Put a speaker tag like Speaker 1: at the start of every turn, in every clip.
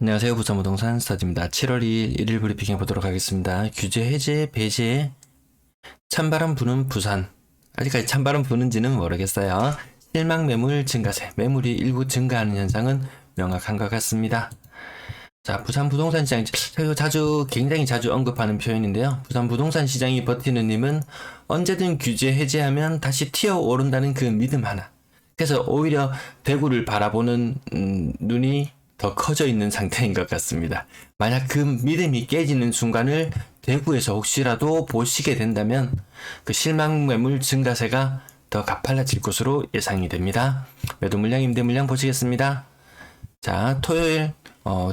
Speaker 1: 안녕하세요. 부산부동산 스타디입니다. 7월 2일 1일 브리핑 해보도록 하겠습니다. 규제 해제 배제 찬바람 부는 부산. 아직까지 찬바람 부는지는 모르겠어요. 실망 매물 증가세, 매물이 일부 증가하는 현상은 명확한 것 같습니다. 자, 부산 부동산 시장, 제가 굉장히 자주 언급하는 표현인데요. 부산 부동산 시장이 버티는 힘은 언제든 규제 해제하면 다시 튀어오른다는 그 믿음 하나. 그래서 오히려 대구를 바라보는 눈이 더 커져 있는 상태인 것 같습니다. 만약 그 믿음이 깨지는 순간을 대구에서 혹시라도 보시게 된다면 그 실망 매물 증가세가 더 가팔라질 것으로 예상이 됩니다. 매도 물량, 임대 물량 보시겠습니다. 자, 토요일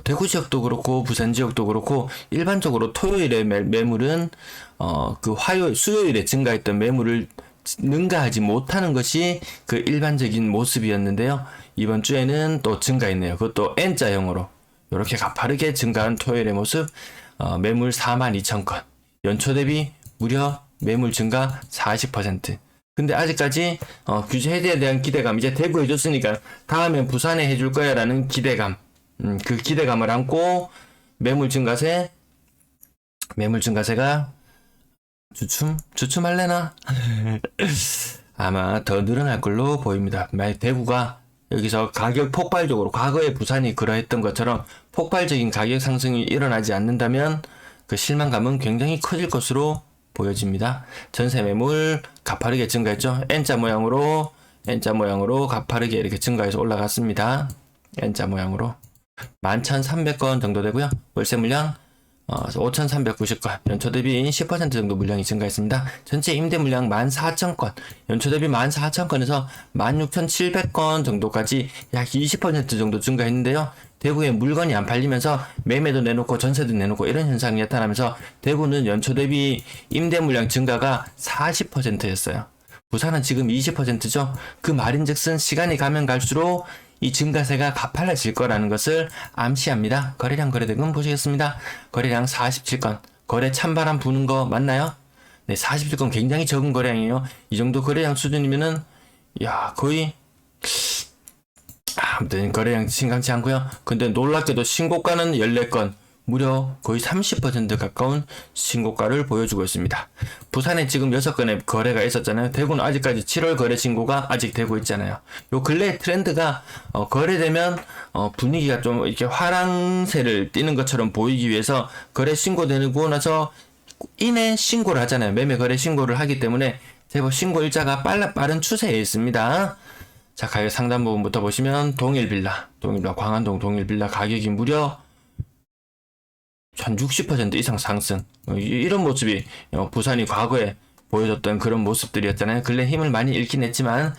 Speaker 1: 대구 지역도 그렇고 부산 지역도 그렇고 일반적으로 토요일에 매물은 그 수요일에 증가했던 매물을 능가하지 못하는 것이 그 일반적인 모습이었는데요. 이번 주에는 또 증가했네요. 그것도 N자형으로 이렇게 가파르게 증가한 토요일의 모습. 매물 42,000건, 연초 대비 무려 매물 증가 40%. 근데 아직까지 규제 해제에 대한 기대감, 이제 대구 해줬으니까 다음엔 부산에 해줄 거야 라는 기대감, 그 기대감을 안고 매물 증가세가 주춤할래나? 아마 더 늘어날 걸로 보입니다. 만약 대구가 여기서 가격 폭발적으로, 과거에 부산이 그러했던 것처럼 폭발적인 가격 상승이 일어나지 않는다면 그 실망감은 굉장히 커질 것으로 보여집니다. 전세 매물 가파르게 증가했죠. N자 모양으로 가파르게 이렇게 증가해서 올라갔습니다. N자 모양으로 11,300건 정도 되고요. 월세 물량 5,390건, 연초 대비 10% 정도 물량이 증가했습니다. 전체 임대 물량 14,000건, 연초 대비 14,000건에서 16,700건 정도까지 약 20% 정도 증가했는데요. 대구에 물건이 안 팔리면서 매매도 내놓고 전세도 내놓고 이런 현상이 나타나면서 대구는 연초 대비 임대 물량 증가가 40%였어요. 부산은 지금 20%죠. 그 말인즉슨 시간이 가면 갈수록 이 증가세가 가팔라질 거라는 것을 암시합니다. 거래량 거래대금 보시겠습니다. 거래량 47건. 거래 찬바람 부는 거 맞나요? 네, 47건 굉장히 적은 거래량이에요. 이 정도 거래량 수준이면은 거의 아무튼 거래량 심각치 않고요. 근데 놀랍게도 신고가는 14건. 무려 거의 30% 가까운 신고가를 보여주고 있습니다. 부산에 지금 6건의 거래가 있었잖아요. 대구는 아직까지 7월 거래 신고가 아직 되고 있잖아요. 요 근래 트렌드가 거래되면 분위기가 좀 이렇게 화랑새를 띠는 것처럼 보이기 위해서 거래 신고되고 나서 이내 신고를 하잖아요. 매매 거래 신고를 하기 때문에 제법 신고 일자가 빠른 추세에 있습니다. 자, 가격 상단 부분부터 보시면 동일빌라 광안동 동일빌라 가격이 무려 한 60% 이상 상승. 이런 모습이 부산이 과거에 보여줬던 그런 모습들이었잖아요. 근래 힘을 많이 잃긴 했지만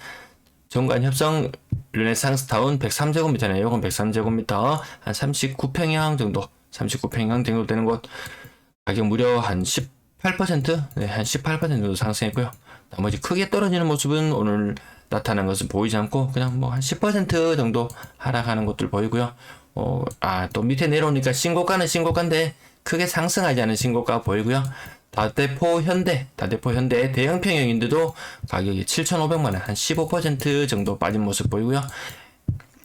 Speaker 1: 정관협성 르네상스타운 103제곱미터네요. 요건 103제곱미터 한 39평형 정도, 39평형 정도 되는 곳 가격 무려 한 18%? 네, 한 18% 정도 상승했고요. 나머지 크게 떨어지는 모습은 오늘 나타난 것은 보이지 않고 그냥 뭐 한 10% 정도 하락하는 것들 보이고요. 또 밑에 내려오니까 신고가는 신고가인데 크게 상승하지 않은 신고가 보이고요. 다대포 현대 대형 평형인데도 가격이 7,500만원, 한 15% 정도 빠진 모습 보이고요.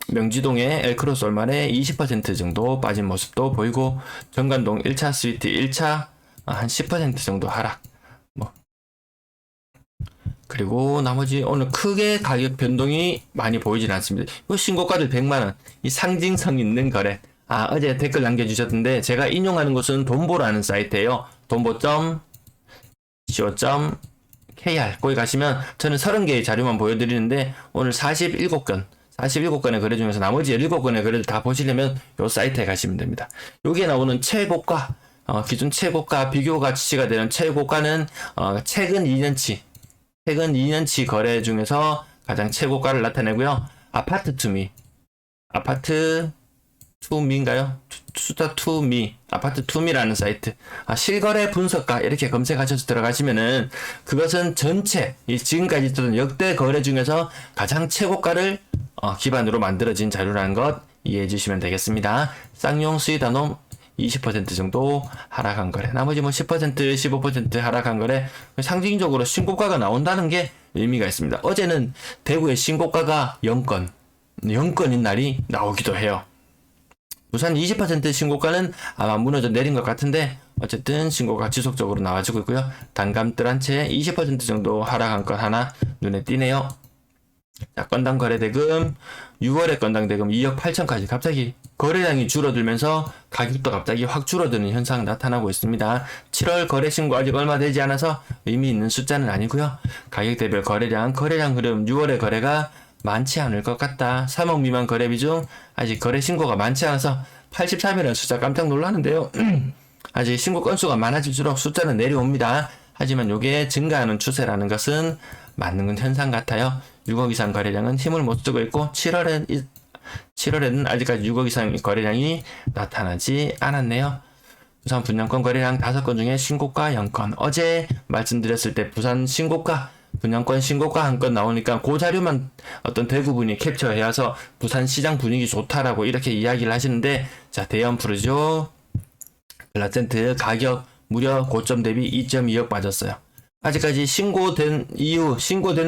Speaker 1: 명지동의 엘크로스 얼마에 20% 정도 빠진 모습도 보이고, 정관동 1차 스위트 1차 한 10% 정도 하락. 그리고 나머지 오늘 크게 가격 변동이 많이 보이진 않습니다. 이 신고가들 100만원, 이 상징성 있는 거래. 어제 댓글 남겨주셨던데 제가 인용하는 곳은 돈보라는 사이트예요. 돈보.co.kr. 거기 가시면 저는 30개의 자료만 보여드리는데 오늘 47건의 거래 중에서 나머지 17건의 거래를 다 보시려면 이 사이트에 가시면 됩니다. 여기에 나오는 최고가, 기존 최고가 비교 가치가 되는 최고가는 최근 2년치 거래 중에서 가장 최고가를 나타내고요. 아파트 투미라는 사이트, 실거래 분석가 이렇게 검색하셔서 들어가시면은 그것은 전체 지금까지 있었던 역대 거래 중에서 가장 최고가를 기반으로 만들어진 자료라는 것 이해해 주시면 되겠습니다. 쌍용 스위다놈 20% 정도 하락한 거래, 나머지 10%, 15% 하락한 거래, 상징적으로 신고가가 나온다는 게 의미가 있습니다. 어제는 대구의 신고가가 0건인 날이 나오기도 해요. 부산 20% 신고가는 아마 무너져 내린 것 같은데 어쨌든 신고가 지속적으로 나와주고 있고요. 단감들 한 채 20% 정도 하락한 것 하나 눈에 띄네요. 자, 건당 거래대금 6월에 건당 대금 2억 8천까지 갑자기 거래량이 줄어들면서 가격도 갑자기 확 줄어드는 현상 나타나고 있습니다. 7월 거래 신고 아직 얼마 되지 않아서 의미 있는 숫자는 아니고요. 가격대별 거래량 흐름 6월의 거래가 많지 않을 것 같다. 3억 미만 거래 비중 아직 거래 신고가 많지 않아서 83이라는 숫자 깜짝 놀라는데요. 아직 신고 건수가 많아질수록 숫자는 내려옵니다. 하지만 요게 증가하는 추세라는 것은 맞는 현상 같아요. 6억 이상 거래량은 힘을 못 쓰고 있고 7월에는 아직까지 6억 이상 거래량이 나타나지 않았네요. 부산 분양권 거래량 5건 중에 신고가 0건. 어제 말씀드렸을 때 부산 신고가 분양권 신고가 한 건 나오니까 그 자료만 어떤 대구분이 캡처해와서 부산 시장 분위기 좋다라고 이렇게 이야기를 하시는데, 자, 대형 푸르지오 글라센트 가격 무려 고점 대비 2.2억 빠졌어요. 아직까지 신고된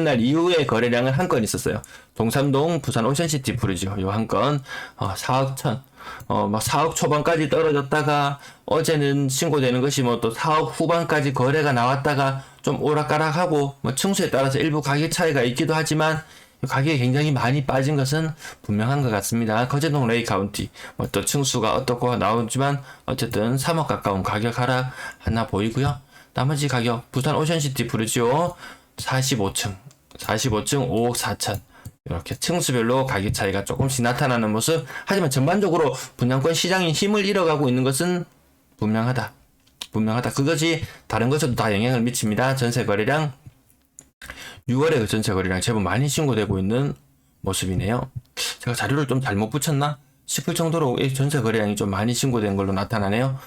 Speaker 1: 날 이후에 거래량은 한 건 있었어요. 동삼동 부산 오션시티 푸르지오 요 한 건 4억 천, 막 4억 초반까지 떨어졌다가 어제는 신고되는 것이 뭐 또 4억 후반까지 거래가 나왔다가 좀 오락가락하고 뭐 층수에 따라서 일부 가격 차이가 있기도 하지만 가격이 굉장히 많이 빠진 것은 분명한 것 같습니다. 거제동 레이 카운티 뭐 또 층수가 어떻고 나오지만 어쨌든 3억 가까운 가격 하락 하나 보이고요. 나머지 가격 부산 오션시티 푸르지오 45층 5억 4천 이렇게 층수별로 가격 차이가 조금씩 나타나는 모습. 하지만 전반적으로 분양권 시장이 힘을 잃어가고 있는 것은 분명하다. 그것이 다른 것에도 다 영향을 미칩니다. 전세 거래량 6월에 그 전세 거래량 제법 많이 신고되고 있는 모습이네요. 제가 자료를 좀 잘못 붙였나 싶을 정도로 전세 거래량이 좀 많이 신고된 걸로 나타나네요.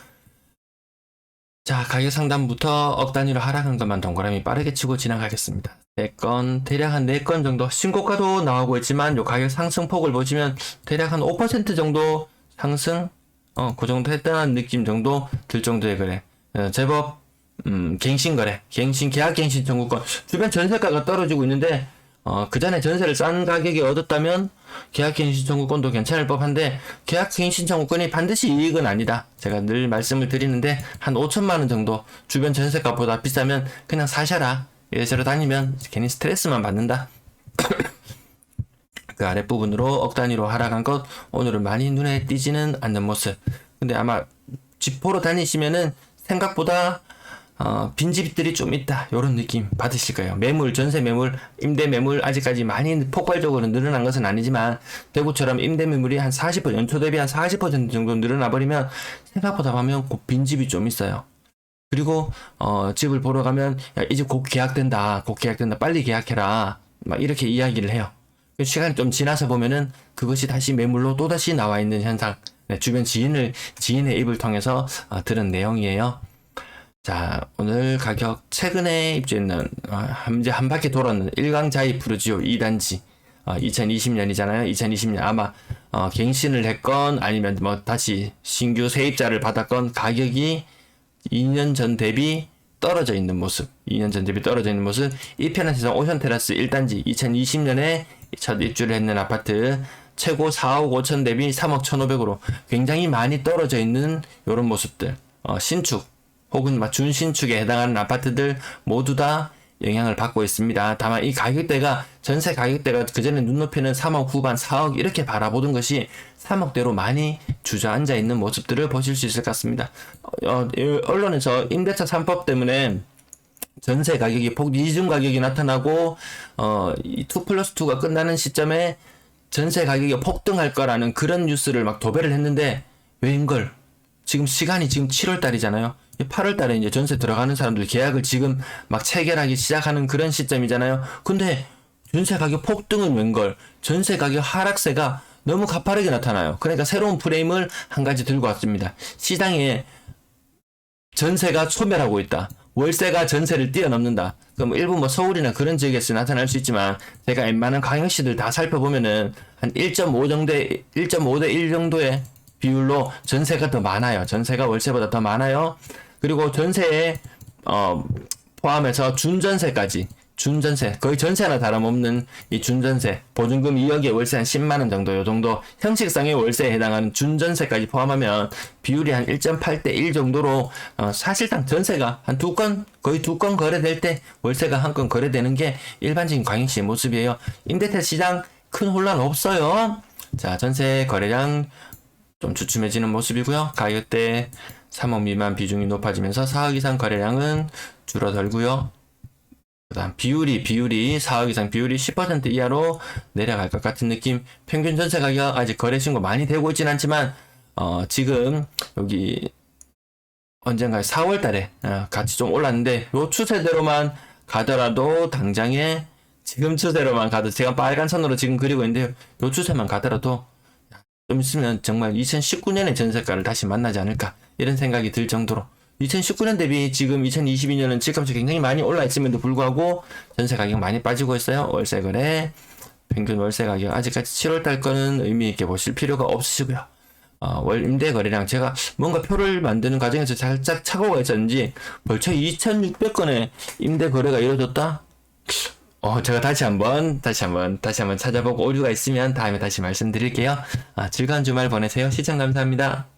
Speaker 1: 자, 가격 상단부터 억 단위로 하락한 것만 동그라미 빠르게 치고 지나가겠습니다. 4건, 대략 한 4건 정도 신고가도 나오고 있지만 요 가격 상승폭을 보시면 대략 한 5% 정도 상승, 그 정도 했다는 느낌 정도 들 정도의 거래. 제법 갱신 거래, 계약 갱신 청구권 주변 전세가가 떨어지고 있는데 그 전에 전세를 싼 가격에 얻었다면 계약 갱신 청구권도 괜찮을 법한데 계약 갱신 청구권이 반드시 이익은 아니다. 제가 늘 말씀을 드리는데 한 5천만 원 정도 주변 전세값보다 비싸면 그냥 사셔라. 이래저래 다니면 괜히 스트레스만 받는다. 그 아랫부분으로 억 단위로 하락한 것 오늘은 많이 눈에 띄지는 않는 모습. 근데 아마 집 보러 다니시면은 생각보다 빈집들이 좀 있다 요런 느낌 받으실 거예요. 매물, 전세 매물, 임대 매물 아직까지 많이 폭발적으로 늘어난 것은 아니지만 대구처럼 임대 매물이 한 40% 연초 대비 한 40% 정도 늘어나 버리면 생각보다 보면 빈집이 좀 있어요. 그리고 집을 보러 가면 야, 이 집 곧 계약된다 빨리 계약해라 막 이렇게 이야기를 해요. 시간이 좀 지나서 보면은 그것이 다시 매물로 또다시 나와 있는 현상. 네, 주변 지인의 입을 통해서 들은 내용이에요. 자, 오늘 가격 최근에 입주했는 이제 한 바퀴 돌았는 일광자이 푸르지오 2단지 2020년이잖아요. 2020년 아마 갱신을 했건 아니면 뭐 다시 신규 세입자를 받았건 가격이 2년 전 대비 떨어져 있는 모습. 이편한 세상 오션테라스 1단지 2020년에 첫 입주를 했는 아파트 최고 4억 5천 대비 3억 1,500으로 굉장히 많이 떨어져 있는 이런 모습들. 신축 혹은 준신축에 해당하는 아파트들 모두 다 영향을 받고 있습니다. 다만 이 가격대가 전세 가격대가 그전에 눈높이는 3억 후반 4억 이렇게 바라보던 것이 3억대로 많이 주저앉아 있는 모습들을 보실 수 있을 것 같습니다. 언론에서 임대차 3법 때문에 전세 가격이 이중 가격이 나타나고 2+2가 끝나는 시점에 전세 가격이 폭등할 거라는 그런 뉴스를 막 도배를 했는데 왜인걸? 시간이 지금 7월 달이잖아요. 8월 달에 이제 전세 들어가는 사람들 계약을 지금 막 체결하기 시작하는 그런 시점이잖아요. 근데 전세 가격 폭등은 웬걸? 전세 가격 하락세가 너무 가파르게 나타나요. 그러니까 새로운 프레임을 한 가지 들고 왔습니다. 시장에 전세가 소멸하고 있다. 월세가 전세를 뛰어넘는다. 그럼 일부 서울이나 그런 지역에서 나타날 수 있지만 제가 웬만한 광역시들 다 살펴보면은 한 1.5대 1 정도의 비율로 전세가 더 많아요. 전세가 월세보다 더 많아요. 그리고 전세에 포함해서 준전세까지 준전세, 거의 전세나 다름없는 이 준전세, 보증금 2억에 월세 한 10만원 정도, 요 정도 형식상의 월세에 해당하는 준전세까지 포함하면 비율이 한 1.8대 1 정도로, 사실상 전세가 한 두 건, 거의 두 건 거래될 때 월세가 한 건 거래되는 게 일반적인 광역시의 모습이에요. 임대차 시장 큰 혼란 없어요. 자, 전세 거래량 좀 주춤해지는 모습이고요. 가격대 3억 미만 비중이 높아지면서 4억 이상 거래량은 줄어들고요. 그다음 비율이 4억 이상 비율이 10% 이하로 내려갈 것 같은 느낌. 평균 전세 가격 아직 거래 신고 많이 되고 있진 않지만 지금 여기 언젠가 4월 달에 같이 좀 올랐는데 요 추세대로만 가더라도 당장에 지금 추세로만 가도 제가 빨간 선으로 지금 그리고 있는데 요 추세만 가더라도 좀 있으면 정말 2019년의 전세가를 다시 만나지 않을까 이런 생각이 들 정도로 2019년 대비 지금 2022년은 집값이 굉장히 많이 올라 있음에도 불구하고 전세 가격 많이 빠지고 있어요. 월세 거래 평균 월세 가격 아직까지 7월달 거는 의미 있게 보실 필요가 없으시고요. 월 임대 거래량 제가 뭔가 표를 만드는 과정에서 살짝 착오가 있었는지 벌써 2,600건의 임대 거래가 이루어졌다. 제가 다시 한번 찾아보고 오류가 있으면 다음에 다시 말씀드릴게요. 즐거운 주말 보내세요. 시청 감사합니다.